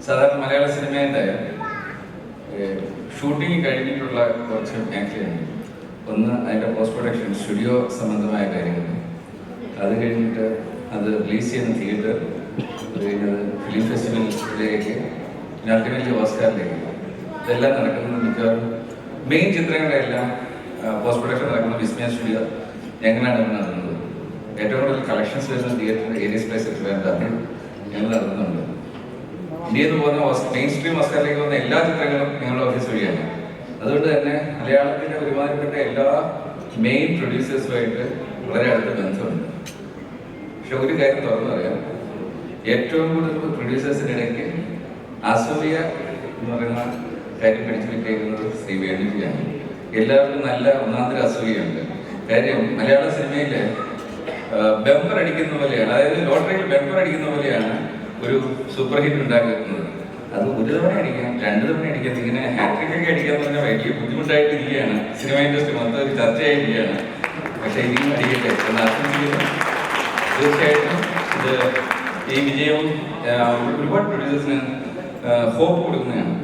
സാധാരണ മലയാള സിനിമയുടെ ഷൂട്ടിംഗ് കഴിഞ്ഞിട്ടുള്ള കുറച്ച് മേഖലയുണ്ട്. ഒന്ന് അതിൻ്റെ പോസ്റ്റ് പ്രൊഡക്ഷൻ, സ്റ്റുഡിയോ സംബന്ധമായ കാര്യങ്ങൾ. അത് കഴിഞ്ഞിട്ട് അത് റിലീസ് ചെയ്യുന്ന തിയേറ്റർ, അത് കഴിഞ്ഞത് ഫിലിം ഫെസ്റ്റിവലിലേക്ക്, പിന്നെ അൾട്ടിമേറ്റ്ലി ഓസ്കാറിലേക്ക്. ഇതെല്ലാം നടക്കുന്നത് മിക്കവാറും മെയിൻ ചിത്രങ്ങളെല്ലാം പോസ്റ്റ് പ്രൊഡക്ഷൻ നടക്കുന്ന വിസ്മയ സ്റ്റുഡിയോ ഞങ്ങളാണ് നടത്തുന്നത്. ഏറ്റവും കൂടുതൽ കളക്ഷൻസ് വരുന്ന തിയേറ്റർ ഏരിയസ് പ്ലേസ് വേണ്ടത് ഞങ്ങൾ നടത്തുന്നുണ്ട്. ഇന്ത്യയിൽ നിന്ന് പോകുന്ന മെയിൻ സ്ട്രീം ഓസ്കാറിലേക്ക് പോകുന്ന എല്ലാ ചിത്രങ്ങളും ഞങ്ങളുടെ ഓഫീസ് വഴിയാണ്. അതുകൊണ്ട് തന്നെ മലയാളത്തിൻ്റെ ഒരുമാതിരിപ്പെട്ട എല്ലാ മെയിൻ പ്രൊഡ്യൂസേഴ്സുമായിട്ട് വളരെ അടുത്ത ബന്ധമുണ്ട്. പക്ഷെ ഒരു കാര്യം തുറന്നു പറയാം, ഏറ്റവും കൂടുതൽ പ്രൊഡ്യൂസേഴ്സിനിടയ്ക്ക് അസൂയ എന്ന് പറയുന്ന കാര്യം പിടിച്ചു വിട്ടേക്കുന്നത് ശ്രീ വേണുജിയാണ്. എല്ലാവർക്കും നല്ല ഒന്നാന്തര അസൂയുണ്ട്. കാര്യം മലയാള സിനിമയിൽ ബെമ്പർ അടിക്കുന്ന പോലെയാണ്, അതായത് ലോട്ടറിയിൽ ബെമ്പർ അടിക്കുന്ന പോലെയാണ് ഒരു സൂപ്പർ ഹിറ്റ് ഉണ്ടാക്കുന്നത്. അത് ഒരു തവണ അടിക്കാം, രണ്ടു തവണ അടിക്കാം, ഇങ്ങനെ ഹാട്രിക് ഒക്കെ അടിക്കാന്ന് പറഞ്ഞാൽ വലിയ ബുദ്ധിമുട്ടായിട്ടിരിക്കുകയാണ്. സിനിമ ഇൻഡസ്ട്രി മൊത്തം ഒരു ചർച്ചയായിരിക്കുകയാണ്. പക്ഷേ ഇനിയും അടിക്കട്ടെ എന്ന് ആശംസിക്കുന്നു. തീർച്ചയായിട്ടും ഇത് ഈ വിജയവും ഒരുപാട് പ്രൊഡ്യൂസേഴ്സിന് ഹോപ്പ് കൊടുക്കുന്നതാണ്.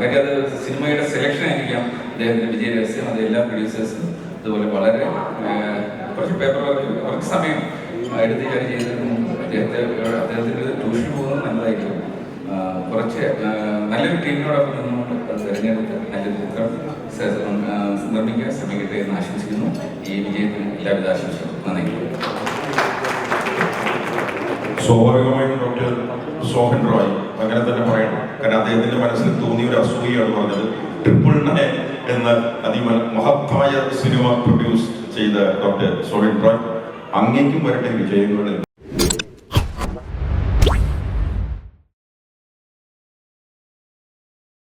കാര്യം അത് സിനിമയുടെ സെലക്ഷൻ ആയിരിക്കാം അദ്ദേഹത്തിന്റെ വിജയ രഹസ്യം. അത് എല്ലാ പ്രൊഡ്യൂസേഴ്സും അതുപോലെ വളരെ കുറച്ച് പേപ്പർ വർക്ക്, കുറച്ച് സമയം എടുത്ത് കാര്യം ചെയ്തിട്ടുണ്ട്. അദ്ദേഹത്തിന് ട്യൂഷൻ പോകുന്നത് നല്ലതായിരിക്കും. കുറച്ച് നല്ലൊരു ടീമിനോടൊപ്പം നിന്നുകൊണ്ട് അത് തിരഞ്ഞെടുത്ത് നല്ലൊരു ചിത്രം നിർമ്മിക്കാൻ ശ്രമിക്കട്ടെ എന്ന് ആശംസിക്കുന്നു. ഈ വിജയത്തിന് എല്ലാവിധ ആശംസകളും. നന്ദി. സ്വാഭാവികമായും ഡോക്ടർ സോഹൻ റോയ് അങ്ങനെ തന്നെ പറയണം. കാരണം അദ്ദേഹത്തിന്റെ മനസ്സിൽ തോന്നിയ ഒരു അസൂയാണ് പറഞ്ഞത്. 999 എന്ന അതിമഹത്തായ സിനിമ പ്രൊഡ്യൂസ് ചെയ്ത ഡോക്ടർ സോഹൻ റോയ്, അങ്ങേക്കും വരട്ടെ വിജയങ്ങൾ.